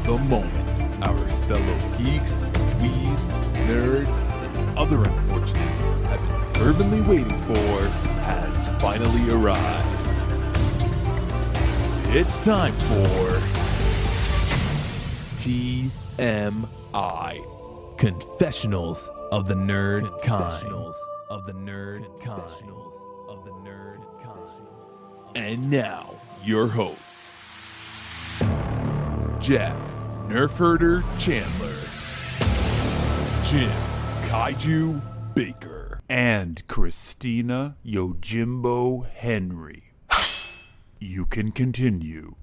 the moment our fellow geeks, dweebs, nerds, and other unfortunates have been fervently waiting for has finally arrived. It's time for TMI, Confessionals of the Nerd Kind. And now, your hosts, Jeff Nerf Herder Chandler, Jim Kaiju Baker, and Christina Yojimbo Henry. You can continue.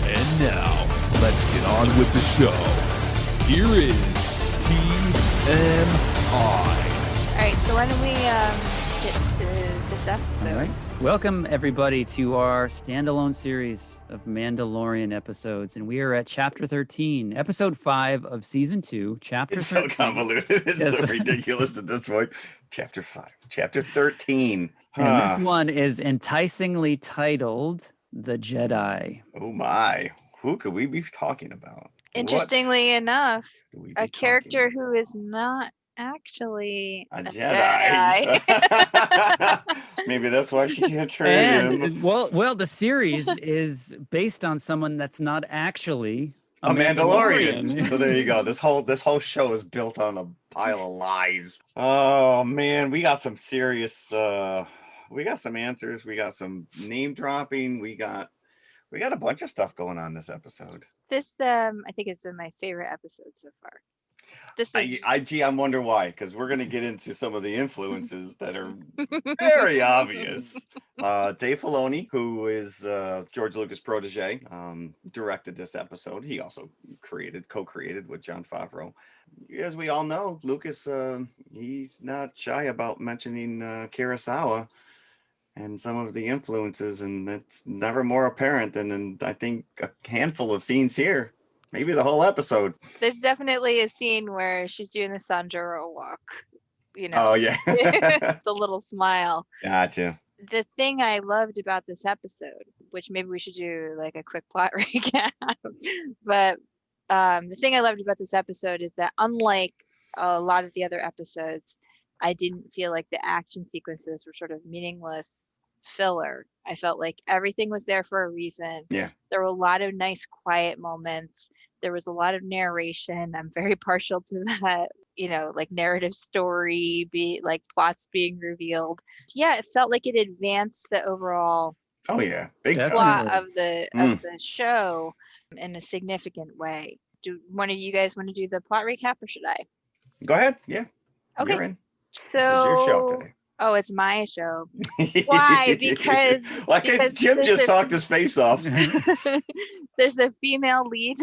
And now, let's get on with the show. Here is TMI. All right, so why don't we get to this episode? All right. Welcome, everybody, to our standalone series of Mandalorian episodes. And we are at Chapter 13, Episode 5 of Season 2, Chapter It's 13. so convoluted. It's so ridiculous at this point. Chapter 5. Chapter 13. And this one is enticingly titled The Jedi. Oh, my. Who could we be talking about? Interestingly enough, What could we be a character talking who is not actually about? a A Jedi. Maybe that's why she can't train him. And, well, the series is based on someone that's not actually A Mandalorian. So there you go. This whole show is built on a pile of lies. Oh man, we got some serious we got some answers, we got some name dropping, we got a bunch of stuff going on this episode. This I think it's been my favorite episde so far. This is I wonder why, because we're gonna get into some of the influences that are very obvious. Dave Filoni, who is George Lucas' protege, directed this episode. He also co-created with Jon Favreau. As we all know, Lucas, he's not shy about mentioning Kurosawa and some of the influences, and that's never more apparent than in, I think, a handful of scenes here. Maybe the whole episode. there's definitely a scene where she's doing the Sanjuro walk, you know. Oh, yeah. The little smile. Gotcha. The thing I loved about this episode, which maybe we should do like a quick plot recap, but the thing I loved about this episode is that unlike a lot of the other episodes, I didn't feel like the action sequences were sort of meaningless filler. I felt like everything was there for a reason. Yeah. There were a lot of nice quiet moments. There was a lot of narration. I'm very partial to that, you know, like narrative story, like plots being revealed. Yeah, it felt like it advanced the overall Oh, yeah. Big time. plot of the show in a significant way. Do one of you guys want to do the plot recap, or should I? Go ahead. Yeah. Okay. You're in. So, This is your show today. oh, it's my show. Why? Because Jim there's just a- talked his face off. There's a female lead.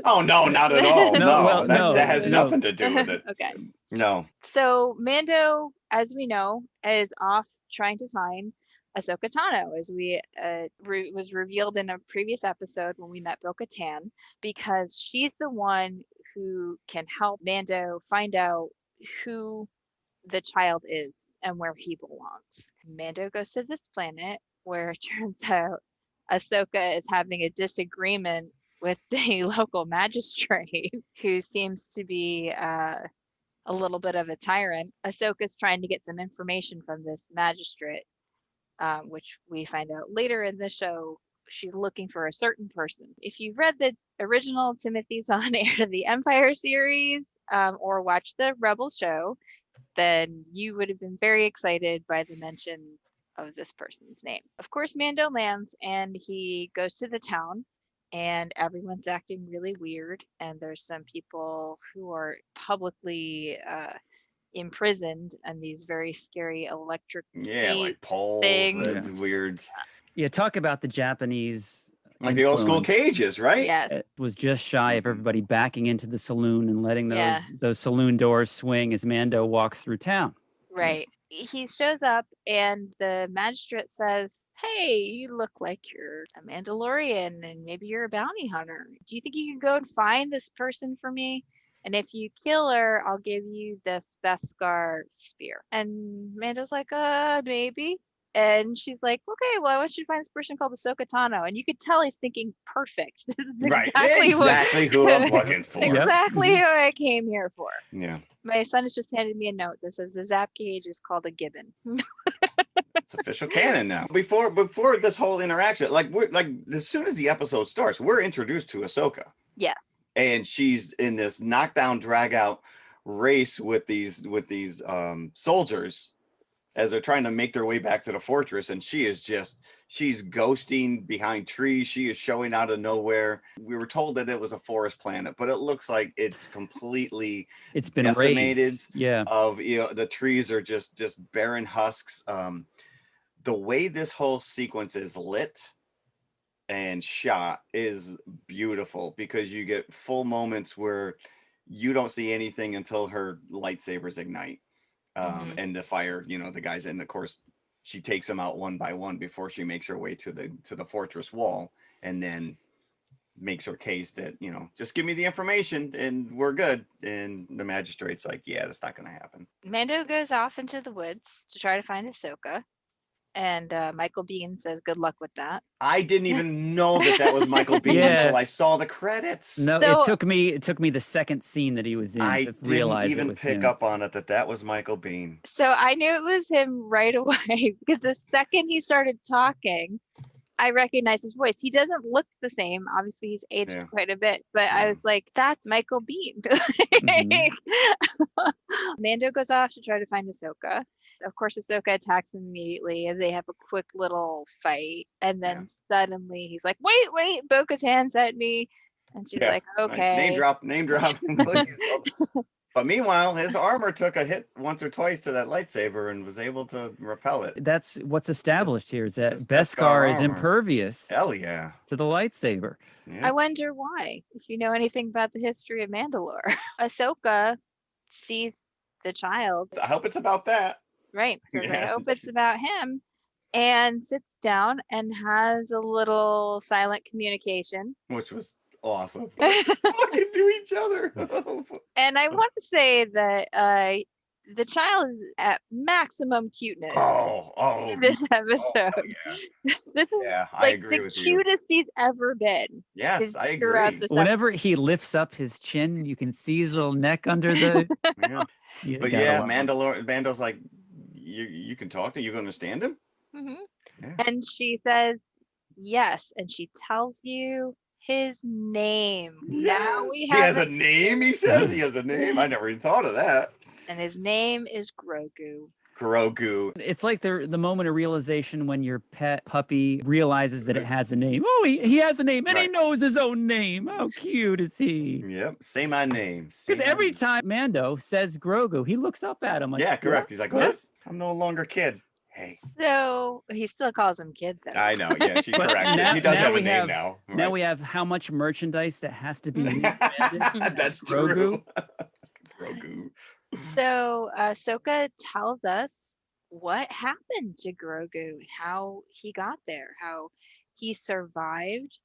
Oh, no, not at all. No, No, well, no, that has no. nothing to do with it. Okay. No. So Mando, as we know, is off trying to find Ahsoka Tano, as we was revealed in a previous episode when we met Bo-Katan, because she's the one who can help Mando find out who the child is and where he belongs. Mando goes to this planet where it turns out Ahsoka is having a disagreement with the local magistrate, who seems to be a little bit of a tyrant. Ahsoka's trying to get some information from this magistrate, which we find out later in the show. She's looking for a certain person. If you've read the original Timothy Zahn Heir to the Empire series, or watched the Rebels show, then you would have been very excited by the mention of this person's name. Of course, Mando lands and he goes to the town, and everyone's acting really weird, and there's some people who are publicly imprisoned in these very scary electric Yeah, like poles. things. That's weird. Yeah, talk about the Japanese. Like the old school influence. cages, right? Yes. It was just shy of everybody backing into the saloon and letting Yeah. those saloon doors swing as Mando walks through town. Right. He shows up and the magistrate says, "Hey, you look like you're a Mandalorian and maybe you're a bounty hunter. Do you think you can go and find this person for me? And if you kill her, I'll give you this Beskar spear." And Mando's like, maybe. And she's like, okay, well, I want you to find this person called Ahsoka Tano. And you could tell he's thinking, perfect. This is Right. exactly, Exactly who I'm looking for. exactly who I came here for. Yeah. My son has just handed me a note that says the zap gauge is called a gibbon. It's official canon now. Before this whole interaction, we're like, as soon as the episode starts, we're introduced to Ahsoka. Yes. And she's in this knockdown, drag out race with these soldiers as they're trying to make their way back to the fortress. And she's ghosting behind trees. She is showing out of nowhere. We were told that it was a forest planet, but it looks like it's completely it's been decimated. razed. Yeah. The trees are just barren husks. The way this whole sequence is lit and shot is beautiful, because you get full moments where you don't see anything until her lightsabers ignite. And the fire, the guys, and of course she takes them out one by one before she makes her way to the fortress wall, and then makes her case that, just give me the information and we're good. And the magistrate's like, yeah, that's not going to happen. Mando goes off into the woods to try to find Ahsoka. And Michael Biehn says, good luck with that. I didn't even know that was Michael Biehn until I saw the credits. No, So, it took me the second scene that he was in I to didn't realize even it was pick him. up on it that was Michael Biehn. So I knew it was him right away, because the second he started talking, I recognized his voice. He doesn't look the same. Obviously, he's aged quite a bit, but I was like, that's Michael Biehn. Mando goes off to try to find Ahsoka. Of course, Ahsoka attacks him immediately, and they have a quick little fight. And then suddenly he's like, wait, Bo-Katan sent me. And she's like, okay. Name drop. But meanwhile, his armor took a hit once or twice to that lightsaber and was able to repel it. That's what's established here, is that Beskar is impervious Hell yeah. to the lightsaber. I wonder why, if you know anything about the history of Mandalore. Ahsoka sees the child. I hope it's about that. Right. So I hope it's about him, and sits down and has a little silent communication. Which was awesome. Talking to each other. And I want to say that the child is at maximum cuteness in this episode. This is I agree with the you. cutest he's ever been. Yes, I agree. Whenever he lifts up his chin, you can see his little neck under the. But Mando's like, you can talk to, you can understand him. And she says yes, and she tells you his name. Now we have. He has a name. He says he has a name. I never even thought of that. And his name is Grogu. It's like the moment of realization when your pet puppy realizes that it has a name. Oh, he has a name, and he knows his own name. How cute is he? Yep. Say my name. Because every time Mando says Grogu, he looks up at him. Like, yeah, correct. He's like, what? I'm no longer kid. Hey. So he still calls him kid, though. I know. Yeah, she corrects it. He does have a name now. Right. Now we have how much merchandise that has to be. That's Grogu. True. Grogu. So Ahsoka tells us what happened to Grogu, how he got there, how he survived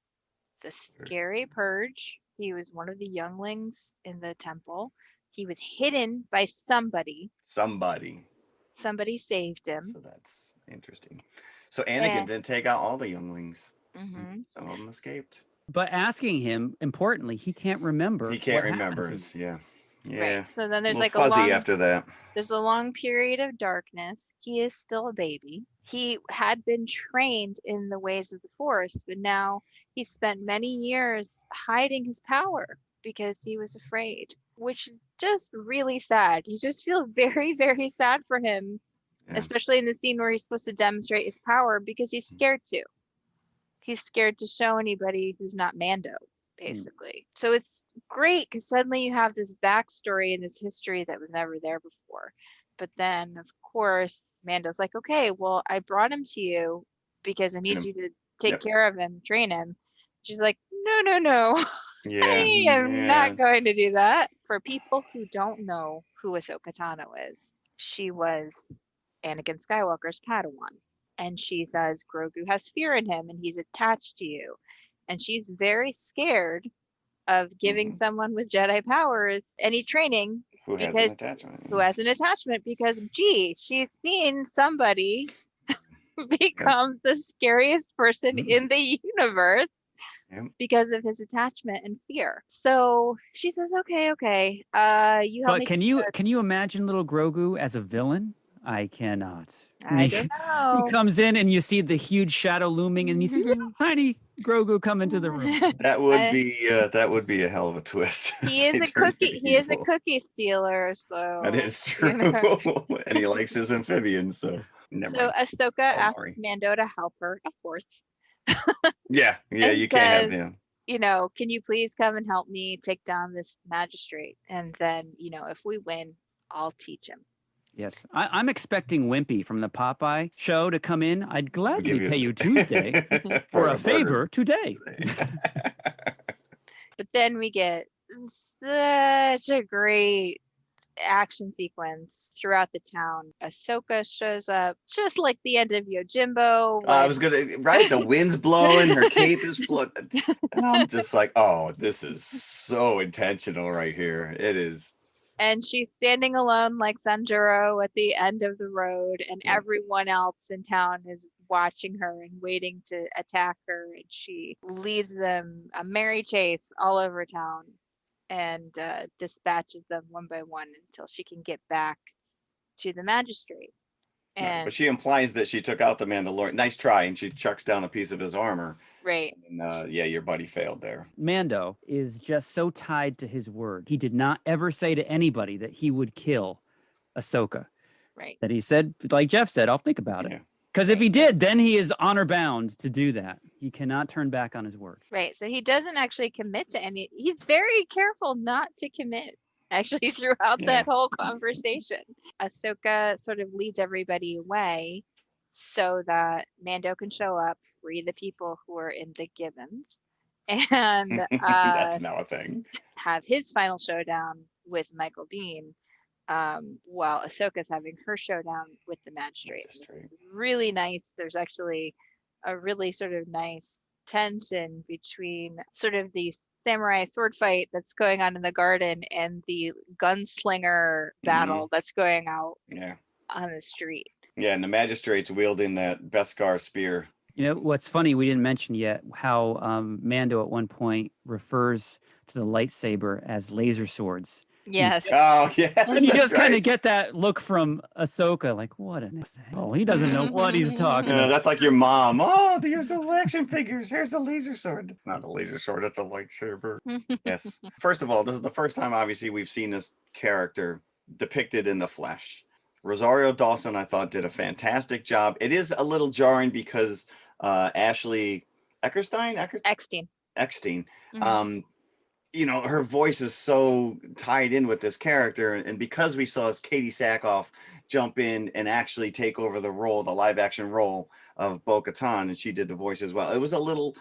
the scary purge. He was one of the younglings in the temple. He was hidden by somebody. Somebody saved him. So that's interesting. So Anakin didn't take out all the younglings. Some of them escaped. But asking him, importantly, he can't remember. He can't remember. Yeah. Right. So then there's like a fuzzy after that. There's a long period of darkness. He is still a baby. He had been trained in the ways of the Force, but now he spent many years hiding his power because he was afraid, which is just really sad. You just feel very, very sad for him, especially in the scene where he's supposed to demonstrate his power, because he's scared to. He's scared to show anybody who's not Mando, basically. So it's great because suddenly you have this backstory and this history that was never there before. But then, of course, Mando's like, okay, well, I brought him to you because I need you to take care of him, train him. She's like, no. I am not going to do that. For people who don't know who Ahsoka Tano is, she was Anakin Skywalker's Padawan. And she says Grogu has fear in him and he's attached to you. And she's very scared of giving someone with Jedi powers any training who has an attachment because, she's seen somebody becomes the scariest person in the universe Yep. because of his attachment and fear. So she says, okay. You help But me. can you imagine little Grogu as a villain? I cannot. I don't He know. comes in and you see the huge shadow looming, and you see little tiny Grogu come into the room. That would be a hell of a twist. He if is they a turned cookie. him He is a evil. cookie stealer. So That is true. And he likes his amphibians, so never So mind. Ahsoka asks Maury. Mando to help her, of course, Yeah, and you can't have says, him. can you please come and help me take down this magistrate? And then, if we win, I'll teach him. Yes, I'm expecting Wimpy from the Popeye show to come in. I'd gladly Give pay you Tuesday for a burger. favor today. But then we get such a great action sequence throughout the town. Ahsoka shows up just like the end of Yojimbo. I was right. The wind's blowing, her cape is floating, and I'm just like, oh, this is so intentional right here. It is. And she's standing alone like Sanjuro at the end of the road, and Yep. everyone else in town is watching her and waiting to attack her. And she leads them a merry chase all over town and dispatches them one by one until she can get back to the magistrate. And But she implies that she took out the Mandalorian. Nice try, and she chucks down a piece of his armor. right. And, your buddy failed there. Mando is just so tied to his word. He did not ever say to anybody that he would kill Ahsoka. Right. That he said, like Jeff said, I'll think about Yeah. it. Because if he did, then he is honor bound to do that. He cannot turn back on his word. Right. So he doesn't actually commit to any. He's very careful not to commit actually throughout that whole conversation. Ahsoka sort of leads everybody away so that Mando can show up, free the people who are in the Gibbons, and That's now a thing. have his final showdown with Michael Biehn, while Ahsoka's having her showdown with the magistrate. This is really nice. There's actually a really sort of nice tension between sort of the samurai sword fight that's going on in the garden and the gunslinger battle that's going out on the street. Yeah, and the magistrate's wielding that Beskar spear. You know, what's funny, we didn't mention yet how Mando at one point refers to the lightsaber as laser swords. Yes. Oh, yeah. And you just kind of get that look from Ahsoka, like, what an asshole. He doesn't know what he's talking about. That's like your mom. Oh, here's the action figures. Here's a laser sword. It's not a laser sword. It's a lightsaber. Yes. First of all, this is the first time, obviously, we've seen this character depicted in the flesh. Rosario Dawson, I thought, did a fantastic job. It is a little jarring because Ashley Eckstein, her voice is so tied in with this character, and because we saw Katie Sackhoff jump in and actually take over the role, the live action role of Bo-Katan, and she did the voice as well. It was a little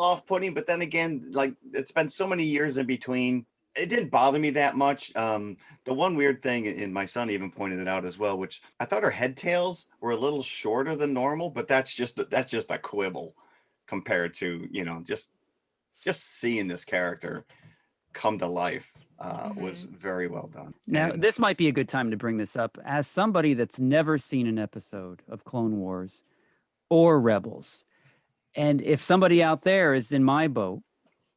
off-putting, but then again, like, it's been so many years in between. It didn't bother me that much. The one weird thing, and my son even pointed it out as well, which I thought her head tails were a little shorter than normal, but that's just a quibble compared to, just seeing this character come to life was very well done. Now, this might be a good time to bring this up. As somebody that's never seen an episode of Clone Wars or Rebels, and if somebody out there is in my boat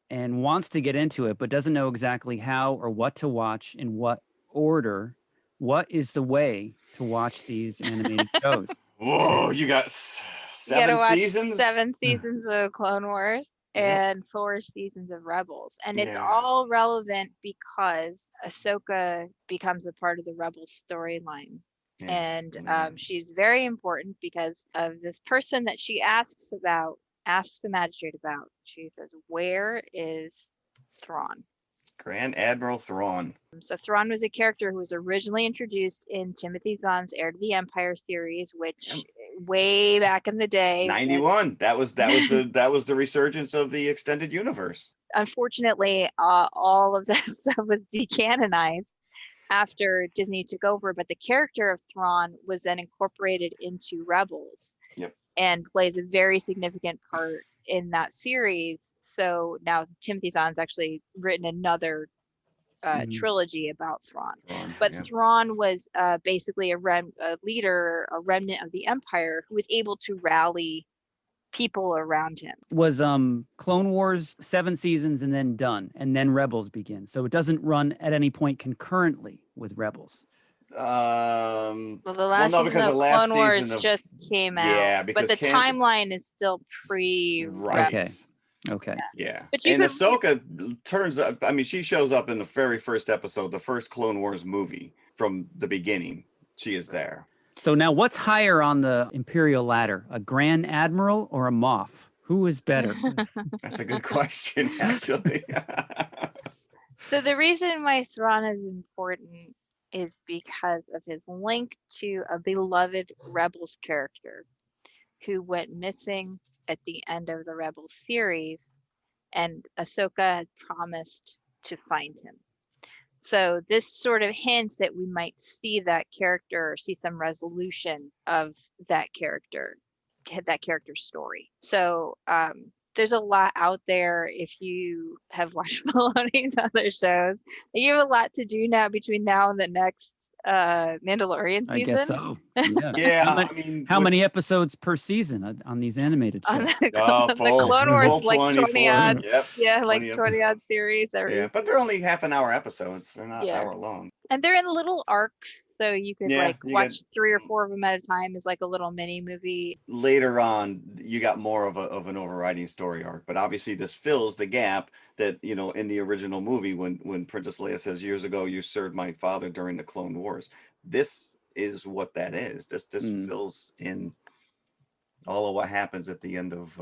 and wants to get into it but doesn't know exactly how or what to watch in what order, what is the way to watch these animated shows? Whoa, you got seven seasons? 7 seasons of Clone Wars and 4 seasons of Rebels. And it's all relevant because Ahsoka becomes a part of the Rebels storyline. And she's very important because of this person that she asks the magistrate about. She says, where is Thrawn? Grand Admiral Thrawn. So Thrawn was a character who was originally introduced in Timothy Zahn's Heir to the Empire series, which way back in the day, 91. That was the resurgence of the extended universe. Unfortunately, all of that stuff was decanonized after Disney took over, but the character of Thrawn was then incorporated into Rebels. And plays a very significant part in that series. So now Timothy Zahn's actually written another Mhm. trilogy about Thrawn. Thrawn, But yeah. Thrawn was basically a leader, a remnant of the Empire who was able to rally people around him. Was Clone Wars 7 seasons and then done, and then Rebels begin. So it doesn't run at any point concurrently with Rebels. Well, the last no, season because of the last Clone Wars season of just came yeah, out, because but the timeline is still pre-Rebels. right. Okay. Yeah. But you and could- Ahsoka turns up, I mean, she shows up in the very first episode, the first Clone Wars movie from the beginning. She is there. So now what's higher on the Imperial ladder, a Grand Admiral or a Moff? Who is better? That's a good question, actually. So the reason why Thrawn is important is because of his link to a beloved Rebels character who went missing at the end of the Rebels series, and Ahsoka had promised to find him. So this sort of hints that we might see that character, or see some resolution of that character's story. So there's a lot out there if you have watched Filoni's other shows. You have a lot to do now between now and the next Mandalorian season. I guess so. Yeah. Yeah, How many, how many episodes per season on these animated On shows? the, Oh, the full- Clone Wars, full like 20 24. odd. Yep. Yeah, like 20 20 odd episodes. series. Yeah, but they're only half-an-hour episodes. They're not Yeah. hour long. And they're in little arcs, so you could Yeah, like you watch get- 3 or 4 of them at a time as like a little mini movie. Later on, you got more of an overriding story arc, but obviously this fills the gap that, you know, in the original movie when Princess Leia says, "Years ago, you served my father during the Clone Wars." This is what that is. This fills in all of what happens at the end of.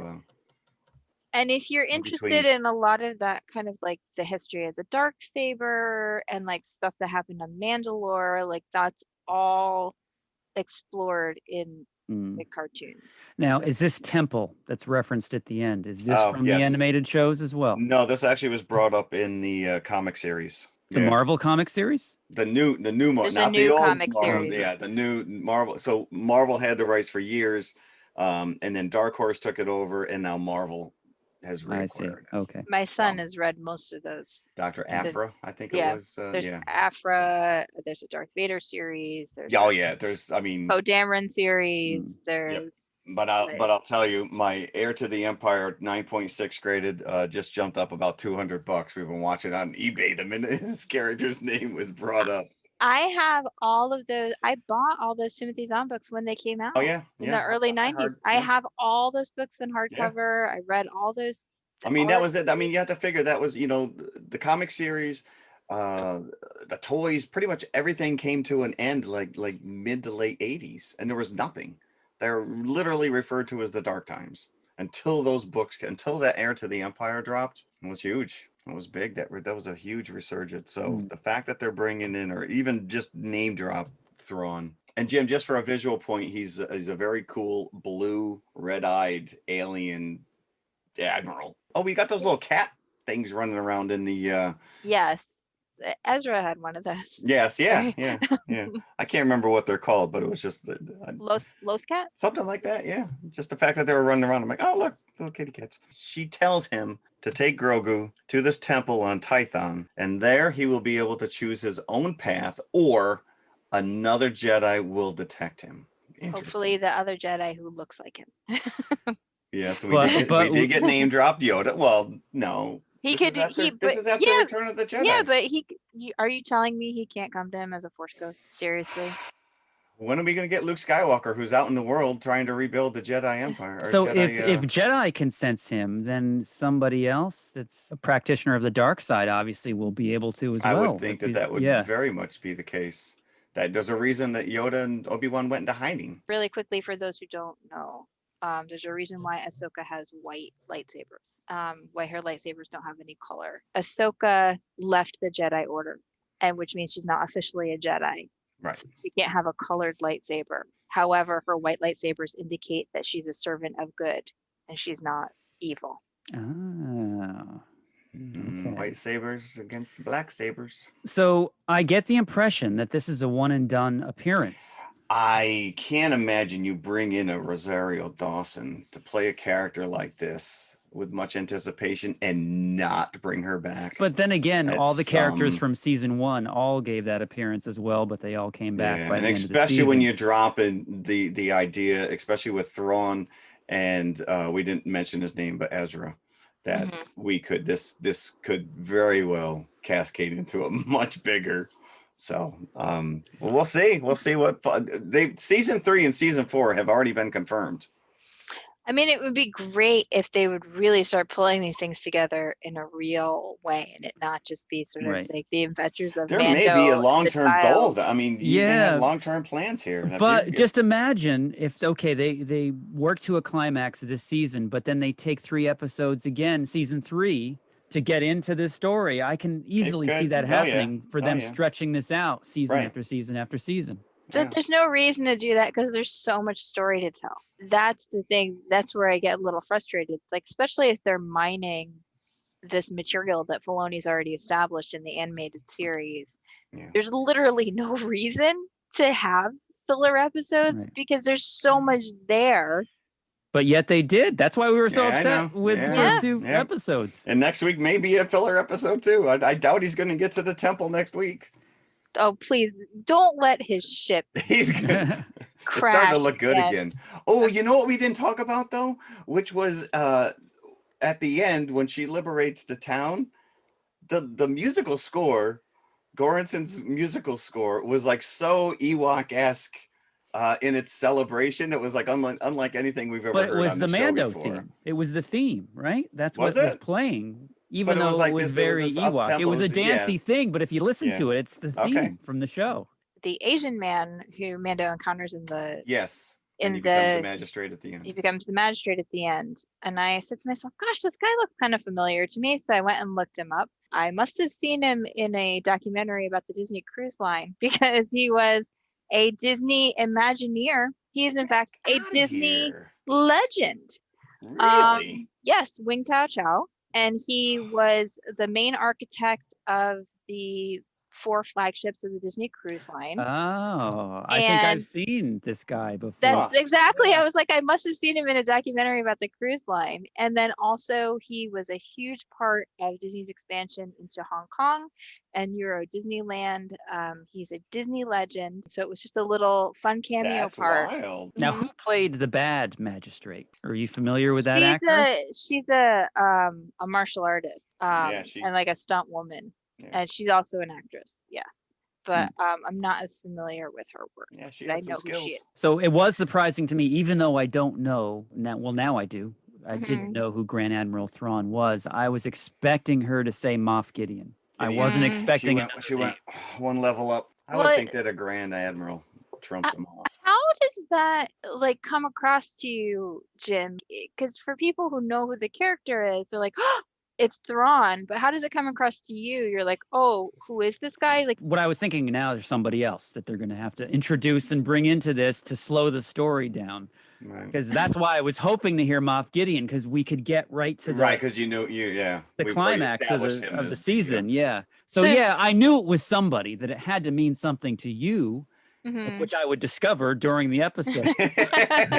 And if you're interested in a lot of that kind of like the history of the Darksaber and like stuff that happened on Mandalore, like that's all explored in the cartoons. Now, is this temple that's referenced at the end? Is this Oh, from yes. the animated shows as well? No, this actually was brought up in the comic series. The Yeah. Marvel comic series? The new There's a not new the old comic Marvel, series. yeah, the new Marvel. So Marvel had the rights for years, and then Dark Horse took it over, and now Marvel has I see. reacquired it. Okay. My son has read most of those. Dr. Aphra, I think yeah, it was. There's Yeah. Aphra, there's a Darth Vader series, there's Oh a yeah. There's. I mean. Poe Dameron series, there's But I'll tell you, my Heir to the Empire 9.6 graded just jumped up about $200. We've been watching on eBay the minute his character's name was brought up. I have all of those. I bought all those Timothy Zahn books when they came out. Oh yeah, in the early 90s. I have all those books in hardcover. I read all those. I mean, that was it. I mean, you have to figure that was, you know, the comic series, the toys, pretty much everything came to an end like mid to late 80s, and there was nothing. They're literally referred to as the dark times until those books, until that Heir to the Empire dropped. It was huge. It was big. That was a huge resurgence. So the fact that they're bringing in, or even just name drop Thrawn. And Jim, just for a visual point, he's a very cool blue, red-eyed alien admiral. Oh, we got those little cat things running around in the. Yes, Ezra had one of those. Yes, yeah. I can't remember what they're called, but it was just Loth cat. Something like that. Yeah, just the fact that they were running around. I'm like, oh look, little kitty cats. She tells him to take Grogu to this temple on Tython, and there he will be able to choose his own path, or another Jedi will detect him. Hopefully, the other Jedi who looks like him. Yes, we did get name dropped Yoda. Well, no. This is after Return of the Jedi. Yeah, but are you telling me he can't come to him as a Force ghost? Seriously? When are we going to get Luke Skywalker, who's out in the world trying to rebuild the Jedi Empire? So if Jedi can sense him, then somebody else that's a practitioner of the dark side obviously will be able to as well. I would think that would very much be the case. That there's a reason that Yoda and Obi-Wan went into hiding. Really quickly, for those who don't know, there's a reason why Ahsoka has white lightsabers. Why her lightsabers don't have any color. Ahsoka left the Jedi Order, and which means she's not officially a Jedi. Right. So she can't have a colored lightsaber. However, her white lightsabers indicate that she's a servant of good, and she's not evil. Oh. Okay. White sabers against black sabers. So I get the impression that this is a one and done appearance. I can't imagine you bring in a Rosario Dawson to play a character like this with much anticipation and not bring her back. But then again, That's all the characters from season 1 all gave that appearance as well, but they all came back by and the end of the especially season. when you drop in the idea, especially with Thrawn, and we didn't mention his name, but Ezra, that we could this could very well cascade into a much bigger. So well, we'll see what season 3 and season 4 have already been confirmed. I mean, it would be great if they would really start pulling these things together in a real way, and it not just be sort of like the adventures of there Mando. May be a long-term goal. I mean, you may have Yeah. long-term plans here. But just imagine if they work to a climax this season, but then they take 3 episodes again, season 3, to get into this story. I can easily see that happening for them stretching this out season after season after season. There's no reason to do that because there's so much story to tell. That's the thing. That's where I get a little frustrated. It's like, especially if they're mining this material that Filoni's already established in the animated series. There's literally no reason to have filler episodes because there's so much there. But yet they did. That's why we were so upset with the first 2 episodes. And next week may be a filler episode too. I doubt he's going to get to the temple next week. Oh, please don't let his ship He's good. It's crash starting to look good again. Oh, you know what we didn't talk about though? Which was at the end when she liberates the town, the musical score, Goranson's musical score was like so Ewok-esque in its celebration. It was like unlike anything we've ever heard. But it was on the Mando show before. theme. It was the theme, right? That's Was what was it? playing. Even though like it was this, very this Ewok. up-tempo, It was a dancey thing, but if you listen to it, it's the theme from the show. The Asian man who Mando encounters in the and he becomes the magistrate at the end. He becomes the magistrate at the end. And I said to myself, gosh, this guy looks kind of familiar to me. So I went and looked him up. I must have seen him in a documentary about the Disney Cruise Line because he was a Disney Imagineer. He is, in fact, a Disney legend. Really? Yes, Wing Tao Chao. And he was the main architect of the 4 flagships of the Disney Cruise Line. Oh, I think I've seen this guy before. That's exactly. I was like, I must have seen him in a documentary about the cruise line. And then also he was a huge part of Disney's expansion into Hong Kong and Euro Disneyland. He's a Disney legend. So it was just a little fun cameo part. Wild. Now, who played the Bad Magistrate? Are you familiar with that actress? She's a martial artist and like a stunt woman. And she's also an actress, but I'm not as familiar with her work. Yeah, I know who she is. So it was surprising to me, even though I don't know now. Well, now I do. I didn't know who Grand Admiral Thrawn was. I was expecting her to say Moff Gideon. I wasn't expecting it. She went one level up. I would think that a Grand Admiral trumps him off. How does that come across to you, Jim? Because for people who know who the character is, they're like, oh, it's Thrawn, but how does it come across to you? You're like, oh, who is this guy? Like, what I was thinking now, there's somebody else that they're going to have to introduce and bring into this to slow the story down. Because that's why I was hoping to hear Moff Gideon, because we could get right to the because the climax of the season. So I knew it was somebody, that it had to mean something to you. Which I would discover during the episode.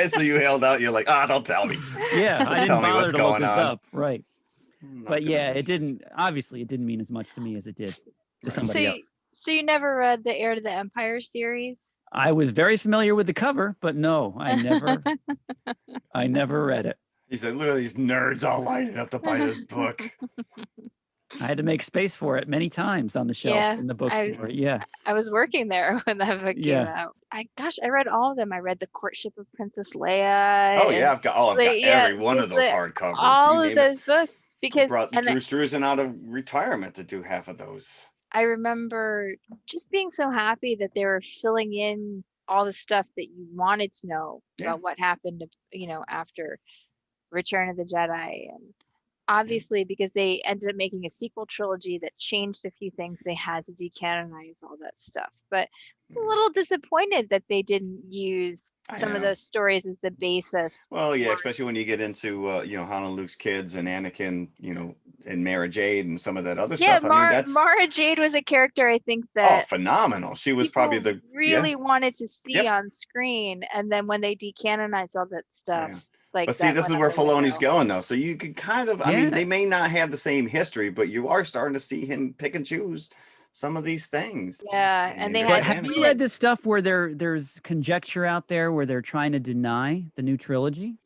So you held out. You're like, don't tell me. Yeah, I didn't bother to look this on. up. Right. But it didn't mean as much to me as it did to somebody else. So you never read the Heir to the Empire series? I was very familiar with the cover, but no, I never read it. He said, look at these nerds all lining up to buy this book. I had to make space for it many times on the shelf in the bookstore. I was working there when that book came out. I read all of them. I read The Courtship of Princess Leia. Oh, yeah. I've got every one of those hardcovers. All of those books. Because brought Drew Struzan out of retirement to do half of those. I remember just being so happy that they were filling in all the stuff that you wanted to know about what happened, after Return of the Jedi. And obviously, because they ended up making a sequel trilogy that changed a few things, they had to decanonize all that stuff. But I'm a little disappointed that they didn't use some of those stories as the basis. Well, especially when you get into Han and Luke's kids and Anakin, and Mara Jade and some of that other stuff. Mara Jade was a character I think that phenomenal. She was probably the wanted to see on screen, and then when they decanonized all that stuff. like. But see, that this is went where out the Filoni's window. going, though. So you could kind of, I mean, Yeah. they may not have the same history, but you are starting to see him pick and choose some of these things. Yeah, I and mean, they they're But had have you kids. read this stuff where there's conjecture out there where they're trying to deny the new trilogy?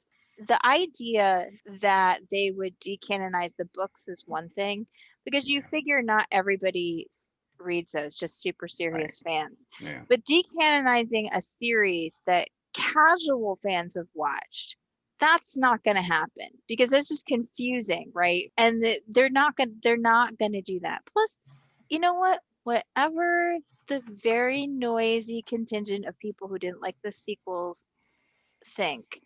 The idea that they would decanonize the books is one thing, because you figure not everybody reads those, just super serious fans. Yeah. But decanonizing a series that casual fans have watched, that's not going to happen, because that's just confusing, right? And they're not going to do that. Plus, you know what? Whatever the very noisy contingent of people who didn't like the sequels think,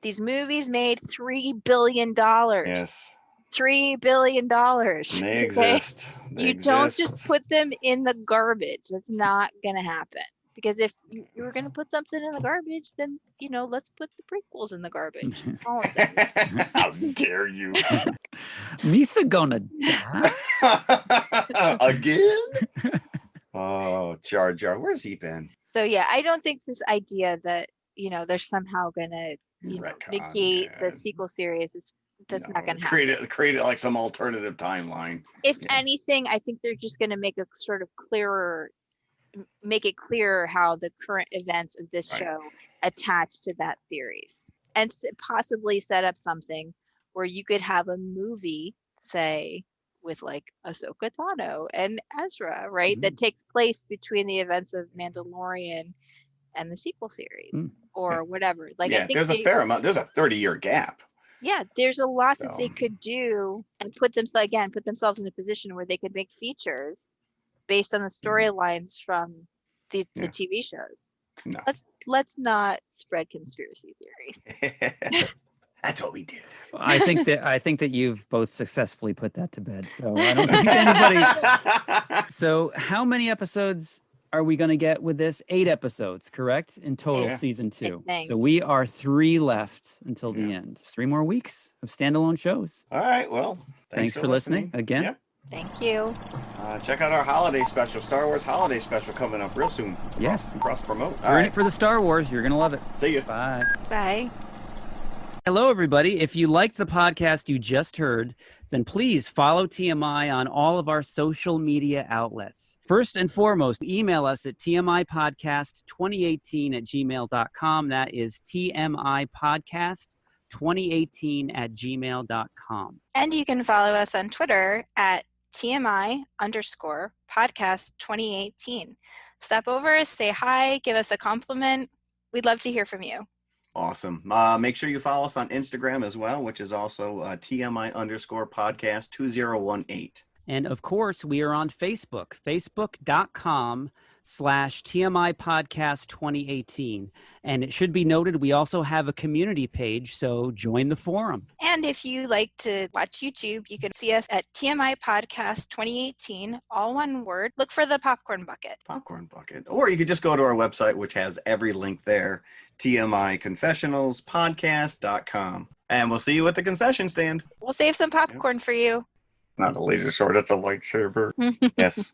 these movies made $3 billion. Yes. $3 billion. And they exist. They You exist. don't just put them in the garbage. That's not gonna happen. Because if you were gonna put something in the garbage, then let's put the prequels in the garbage. All I'm saying. How dare you? Misa gonna die? Again? Oh, Jar Jar, where's he been? So yeah, I don't think this idea that they're somehow gonna Retcon, negate yeah. the sequel series that's not gonna create happen. Create it like some alternative timeline. If anything, I think they're just gonna make a sort of make it clearer how the current events of this show attach to that series, and possibly set up something where you could have a movie, say, with like Ahsoka Tano and Ezra, right? That takes place between the events of Mandalorian and the sequel series, or whatever. Like, I think there's a fair amount. There's a 30-year gap. Yeah, there's a lot that they could do and put themselves in a position where they could make features based on the storylines from the TV shows. No. Let's not spread conspiracy theories. That's what we do. I think that you've both successfully put that to bed. So I don't think anybody. So how many episodes are we going to get with this? 8 episodes, correct? In total, season 2. So we are 3 left until the end. 3 more weeks of standalone shows. All right. Well, thanks for listening again. Yep. Thank you. Check out our holiday special, Star Wars holiday special, coming up real soon. Yes. Cross promote. You're in it for the Star Wars. You're going to love it. See you. Bye. Bye. Hello, everybody. If you liked the podcast you just heard, then please follow TMI on all of our social media outlets. First and foremost, email us at tmipodcast2018@gmail.com. That is tmipodcast2018@gmail.com. And you can follow us on Twitter at TMI_podcast2018. Stop over, say hi, give us a compliment. We'd love to hear from you. Awesome. Make sure you follow us on Instagram as well, which is also TMI_podcast2018. And of course, we are on Facebook, facebook.com/TMI Podcast 2018. And it should be noted, we also have a community page, so join the forum. And if you like to watch YouTube, you can see us at TMI Podcast 2018, all one word. Look for the popcorn bucket. Popcorn bucket. Or you could just go to our website, which has every link there, TMIConfessionalspodcast.com. And we'll see you at the concession stand. We'll save some popcorn for you. Not a laser sword, it's a lightsaber. Yes.